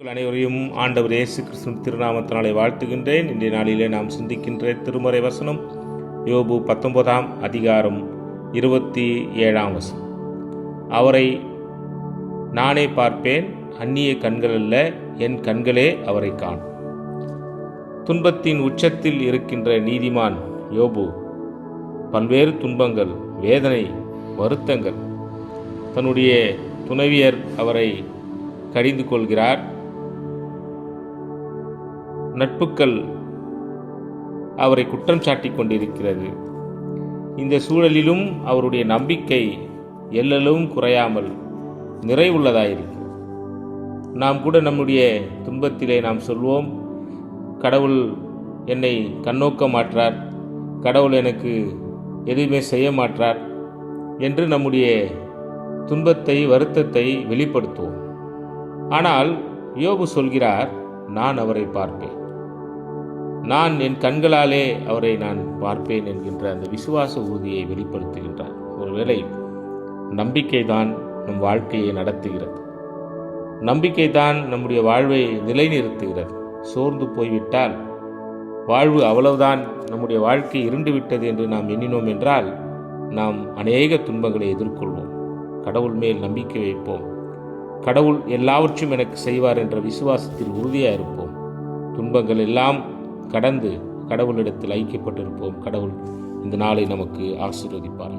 அனைவரையும் ஆண்டவர் இயேசு கிறிஸ்து திருநாமத்தினாலே வாழ்த்துகின்றேன். இன்றைய நாளிலே நாம் சிந்திக்கின்ற திருமறை வசனம் யோபு 19ஆம் அதிகாரம் 27ஆம் வசனம். அவரை நானே பார்ப்பேன், அந்நிய கண்கள் அல்ல, என் கண்களே அவரை காணும். துன்பத்தின் உச்சத்தில் இருக்கின்ற நீதிமான் யோபு பல்வேறு துன்பங்கள், வேதனை, வருத்தங்கள், தன்னுடைய துணைவியர் அவரை கடிந்து கொள்கிறார், நட்புக்கள் அவரை குற்றம் சாட்டிக் கொண்டிருக்கிறது. இந்த சூழலிலும் அவருடைய நம்பிக்கை எல்லளவும் குறையாமல் நிறைவுள்ளதாயிருக்கு. நாம் கூட நம்முடைய துன்பத்திலே நாம் சொல்வோம், கடவுள் என்னை கண்ணோக்க மாட்டார், கடவுள் எனக்கு எதுவுமே செய்ய மாட்டார் என்று நம்முடைய துன்பத்தை, வருத்தத்தை வெளிப்படுத்துவோம். ஆனால் யோபு சொல்கிறார், நான் அவரை பார்ப்பேன், நான் என் கண்களாலே அவரை நான் பார்ப்பேன் என்கின்ற அந்த விசுவாச உறுதியை வெளிப்படுத்துகின்றார். ஒருவேளை நம்பிக்கை தான் நம் வாழ்க்கையை நடத்துகிறது, நம்பிக்கை தான் நம்முடைய வாழ்வை நிலைநிறுத்துகிறது. சோர்ந்து போய்விட்டால் வாழ்வு அவ்வளவுதான், நம்முடைய வாழ்க்கை இருண்டு விட்டது என்று நாம் எண்ணினோம் என்றால் நாம் அநேக துன்பங்களை எதிர்கொள்வோம். கடவுள் மேல் நம்பிக்கை வைப்போம், கடவுள் எல்லாவற்றையும் எனக்கு செய்வார் என்ற விசுவாசத்தில் உறுதியாக இருப்போம். துன்பங்கள் எல்லாம் கடந்து கடவுளிடத்தில் ஐக்கியப்பட்டிருப்போம். கடவுள் இந்த நாளை நமக்கு ஆசீர்வதிப்பார்.